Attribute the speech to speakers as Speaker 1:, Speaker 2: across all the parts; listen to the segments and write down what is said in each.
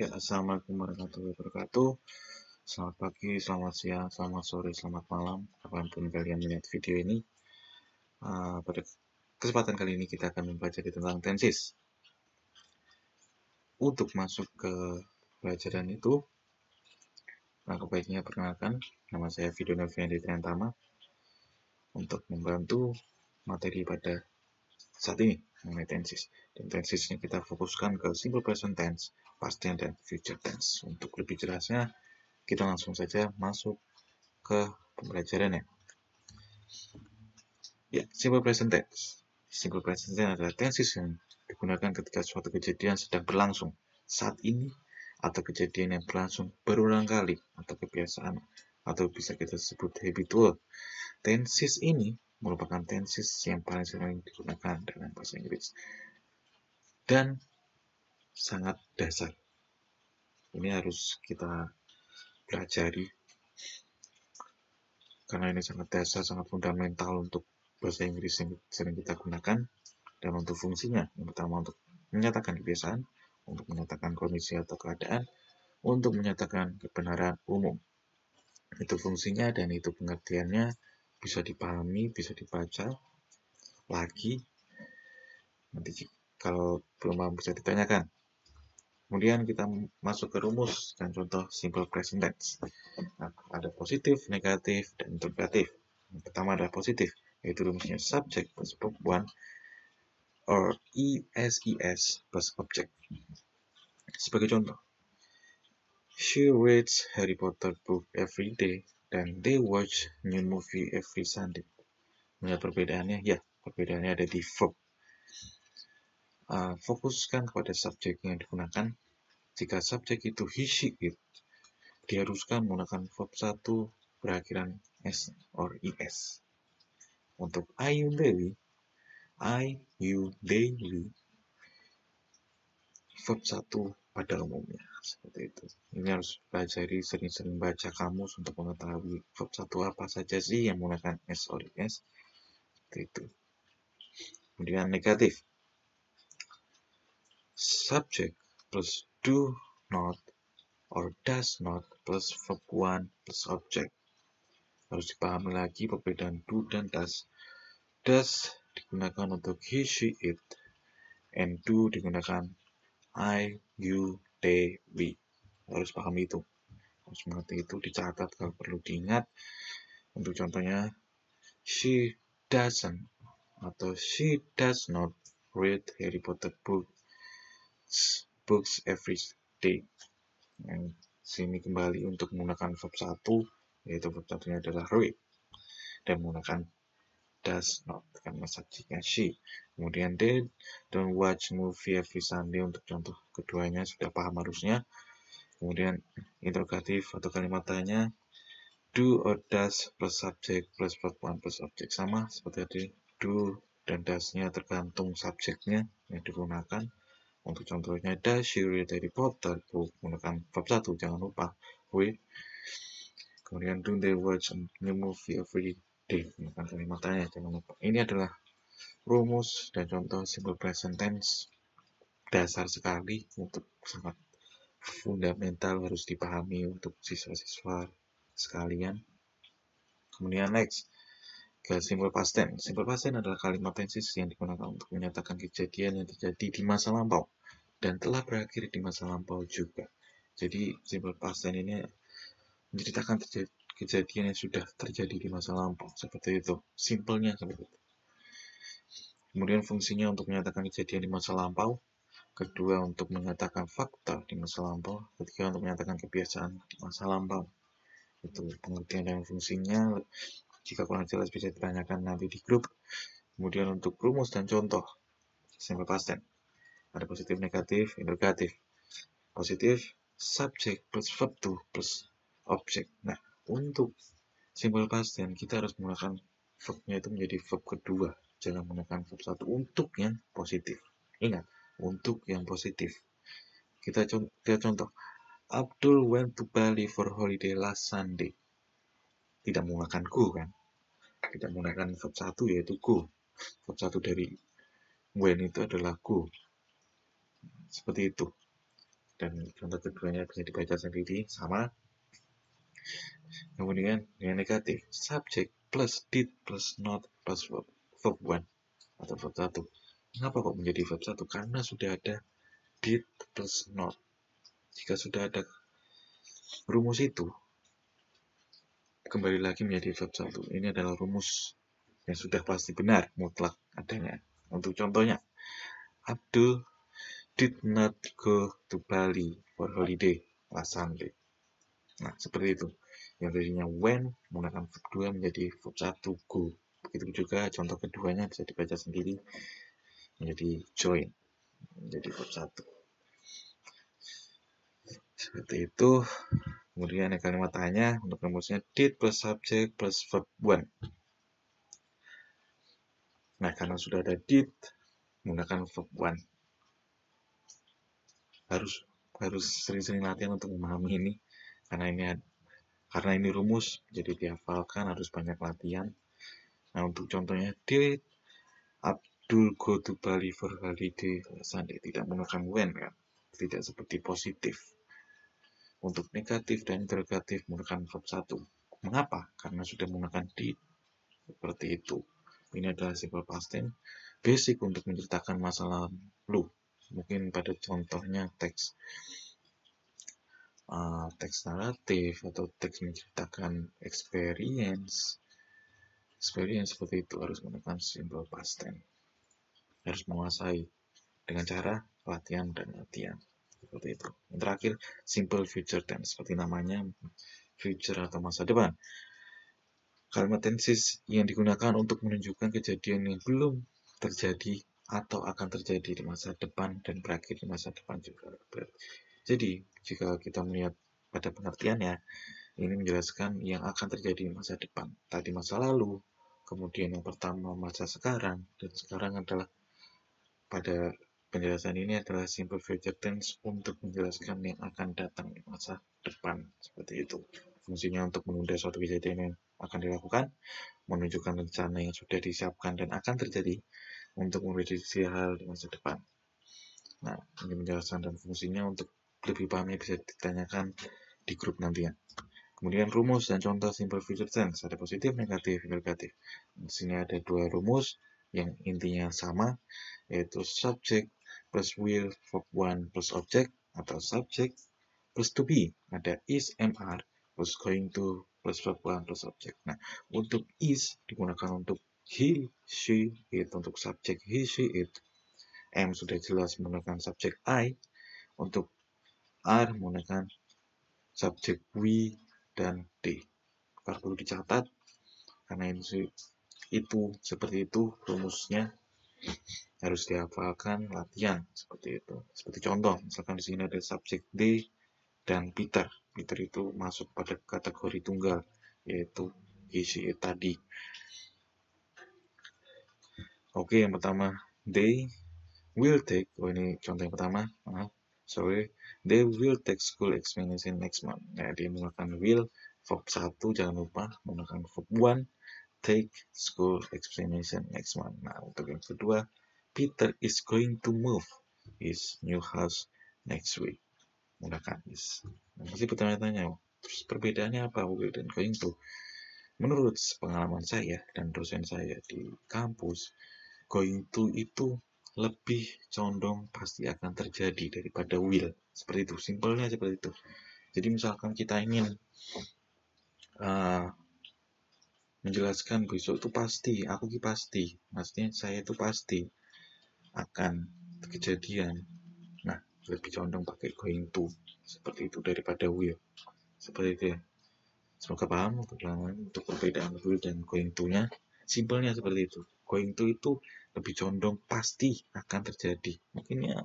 Speaker 1: Ya, assalamualaikum warahmatullahi wabarakatuh. Selamat pagi, selamat siang, selamat sore, selamat malam, kapanpun kalian melihat video ini. Pada kesempatan kali ini kita akan mempelajari tentang tenses. Untuk masuk ke pelajaran itu, langkah baiknya perkenalkan, nama saya Video Noviandi Triantama untuk membantu materi pada saat ini mengenai tenses. Dan tensesnya kita fokuskan ke simple present tense, past tense, dan future tense. Untuk lebih jelasnya, kita langsung saja masuk ke pembelajarannya. Ya, simple present tense. Simple present tense adalah tenses yang digunakan ketika suatu kejadian sedang berlangsung saat ini, atau kejadian yang berlangsung berulang kali, atau kebiasaan, atau bisa kita sebut habitual. Tenses ini merupakan tenses yang paling sering digunakan dalam bahasa Inggris dan sangat dasar. Ini harus kita pelajari karena ini sangat dasar, sangat fundamental untuk bahasa Inggris yang sering kita gunakan. Dan untuk fungsinya, yang pertama untuk menyatakan kebiasaan, untuk menyatakan kondisi atau keadaan, untuk menyatakan kebenaran umum. Itu fungsinya dan itu pengertiannya bisa dipahami, bisa dibaca lagi. Nanti kalau belum paham bisa ditanyakan. Kemudian kita masuk ke rumus dan contoh simple present tense. Nah, ada positif, negatif, dan interrogatif. Yang pertama adalah positif, yaitu rumusnya subject plus verb one or ESES plus object. Sebagai contoh, she reads Harry Potter book every day dan they watch new movie every Sunday. Melihat perbedaannya? Ya, perbedaannya ada di verb. Fokuskan kepada subjek yang digunakan. Jika subjek itu he, she, it, diharuskan menggunakan verb 1 berakhiran s or es. Untuk I, you, they, we, verb 1 pada umumnya. Seperti itu. Ini harus pelajari, sering-sering baca kamus untuk mengetahui verb 1 apa saja sih yang menggunakan s or es. Seperti itu. Kemudian negatif. Subject plus do not or does not plus verb 1 plus object. Harus dipahami lagi perbedaan do dan does. Does digunakan untuk he, she, it, and do digunakan I, you, they, we. Harus paham itu, harus mengerti itu, dicatat kalau perlu diingat. Untuk contohnya, she doesn't atau she does not read Harry Potter books every day. Yang sini kembali untuk menggunakan verb 1, yaitu verb 1-nya adalah read, dan menggunakan does not karena subjeknya she. Kemudian they don't watch movie every Sunday. Untuk contoh keduanya sudah paham harusnya. Kemudian interrogatif atau kalimat tanya, do or does plus subject plus verb 1 plus object. Sama seperti tadi, do dan does-nya tergantung subjeknya yang digunakan. Untuk contohnya, does she read Harry Potter book, menggunakan verb 1, jangan lupa read. Kemudian do they watch a new movie every day, menggunakan kalimat tanya, jangan lupa. Ini adalah rumus dan contoh simple present tense dasar sekali, untuk sangat fundamental, harus dipahami untuk siswa-siswa sekalian. Kemudian next ke simple past tense. Simple past tense adalah kalimat tenses yang digunakan untuk menyatakan kejadian yang terjadi di masa lampau dan telah berakhir di masa lampau juga. Jadi simple past tense ini menceritakan kejadian yang sudah terjadi di masa lampau, seperti itu. Simpelnya seperti itu. Kemudian fungsinya untuk menyatakan kejadian di masa lampau, kedua untuk menyatakan fakta di masa lampau, ketiga untuk menyatakan kebiasaan di masa lampau. Itu pengertian dan fungsinya. Jika kurang jelas bisa ditanyakan nanti di grup. Kemudian untuk rumus dan contoh simple past tense, ada positif, negatif, interrogatif. Positif, subject plus verb 2 plus object. Nah, untuk simple past tense kita harus menggunakan verbnya itu menjadi verb kedua, jangan menggunakan verb 1 untuk yang positif. Ingat, untuk yang positif. Kita contoh, Abdul went to Bali for holiday last Sunday. Tidak menggunakan go kan? Tidak menggunakan verb 1 yaitu go. Verb 1 dari when itu adalah go. Seperti itu. dan contoh keduanya bisa dibaca sendiri sama. Kemudian yang negatif, subject plus did plus not plus verb 1 atau verb 1. Kenapa kok menjadi verb 1? Karena sudah ada did plus not. Jika sudah ada rumus itu, kembali lagi menjadi verb 1. Ini adalah rumus yang sudah pasti benar, mutlak adanya. Untuk contohnya, Abdul did not go to Bali for holiday last Sunday. Nah, seperti itu. Yang tadinya when menggunakan verb 2 menjadi verb 1 go. Begitu juga contoh keduanya bisa dibaca sendiri menjadi join menjadi verb 1. Seperti itu. Kemudian yang kalimat tanya untuk rumusnya did plus subject plus verb 1. Nah, karena sudah ada did menggunakan verb 1. Harus sering-sering latihan untuk memahami ini karena ini rumus, jadi dihafalkan, harus banyak latihan. Nah, untuk contohnya, did Abdul go to Bali for holiday Sunday? Tidak menggunakan when, kan? Tidak seperti positif. Untuk negatif dan interrogatif menggunakan verb 1. Mengapa? Karena sudah menggunakan did. Seperti itu. Ini adalah simple past tense, basic untuk menceritakan masa lalu. Mungkin pada contohnya teks naratif atau teks menceritakan experience seperti itu harus menggunakan simple past tense, harus menguasai dengan cara latihan dan latihan seperti itu. Yang terakhir, simple future tense, seperti namanya, future atau masa depan. Kalimat tenses yang digunakan untuk menunjukkan kejadian yang belum terjadi atau akan terjadi di masa depan dan berakhir di masa depan juga. Jadi, jika kita melihat pada pengertiannya, ini menjelaskan yang akan terjadi di masa depan. Tadi masa lalu, kemudian yang pertama masa sekarang, dan sekarang adalah pada penjelasan ini adalah simple future tense untuk menjelaskan yang akan datang di masa depan. Seperti itu. Fungsinya untuk menunda suatu kejadian yang akan dilakukan, menunjukkan rencana yang sudah disiapkan dan akan terjadi untuk memprediksi hal di masa depan. Nah, ini penjelasan dan fungsinya untuk lebih pahamnya bisa ditanyakan di grup nantinya. Kemudian rumus dan contoh simple future tense, ada positif, negatif, interrogatif. Di sini ada dua rumus yang intinya sama, yaitu subject plus will verb 1 plus object, atau subject plus to be. Ada is, mr plus going to plus verb 1 plus object. Nah, untuk is digunakan untuk he, she, it, untuk subject he, she, it. M sudah jelas menggunakan subjek I, untuk R menggunakan subjek we dan D. Perlu dicatat karena itu seperti itu rumusnya, harus dihafalkan, latihan seperti itu. Seperti contoh, misalkan di sini ada subjek D dan Peter. Peter itu masuk pada kategori tunggal, yaitu he, she, it tadi. Oke, yang pertama they will take, ini contoh yang pertama, they will take school examination next month. Nah, dia menggunakan will, verb 1, jangan lupa menggunakan verb 1, take school examination next month. Nah, untuk yang kedua, Peter is going to move his new house next week. Menggunakan is. Nah, pasti bertanya-tanya, terus perbedaannya apa will dan going to? Menurut pengalaman saya dan dosen saya di kampus, going to itu lebih condong pasti akan terjadi daripada will. Seperti itu, simpelnya seperti itu. Jadi misalkan kita ingin menjelaskan besok itu pasti, aku pasti, maksudnya saya itu pasti akan kejadian. Nah, lebih condong pakai going to seperti itu daripada will. Seperti itu ya. Semoga paham untuk perbedaan will dan going to-nya. Simpelnya seperti itu. Going to itu lebih condong pasti akan terjadi. Mungkin ya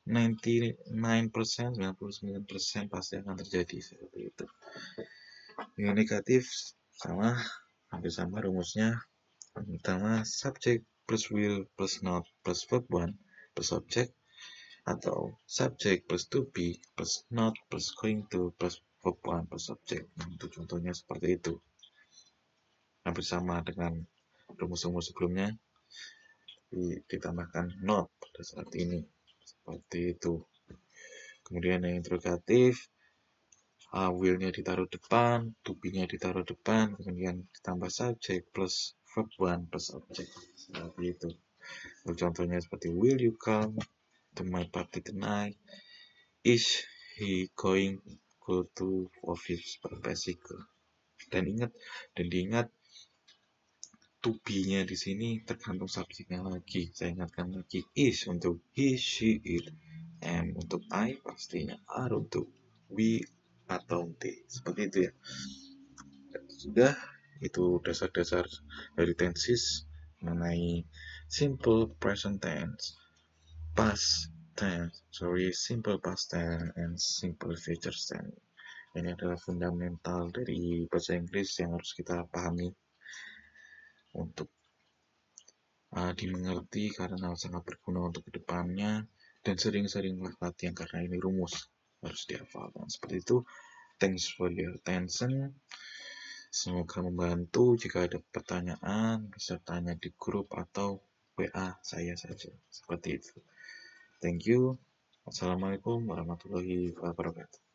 Speaker 1: 99%, 99% pasti akan terjadi seperti itu. Yang negatif hampir sama rumusnya. Pertama, subject plus will plus not plus verb 1 plus object, atau subject plus to be plus not plus going to plus verb 1 plus object. Nah, untuk contohnya seperti itu. Hampir sama dengan rumus-rumus sebelumnya, ditambahkan not pada saat ini. Seperti itu. Kemudian yang interrogatif, will-nya ditaruh depan, to be-nya ditaruh depan, kemudian ditambah subject plus verb one plus object. Seperti itu. Contohnya seperti, will you come to my party tonight? Is he going go to office by bicycle? Dan diingat to be-nya di sini tergantung subjeknya lagi. Saya ingatkan lagi, is untuk he, she, it, am untuk I pastinya, are untuk we atau they. Seperti itu ya. Sudah, itu dasar-dasar dari tenses mengenai simple present tense, simple past tense, and simple future tense. Ini adalah fundamental dari bahasa Inggris yang harus kita pahami untuk dimengerti karena sangat berguna untuk kedepannya, dan sering-seringlah latihan karena ini rumus harus dihafalkan. Seperti itu. Thanks for your attention. Semoga membantu. Jika ada pertanyaan bisa tanya di grup atau WA saya saja. Seperti itu. Thank you. Wassalamualaikum warahmatullahi wabarakatuh.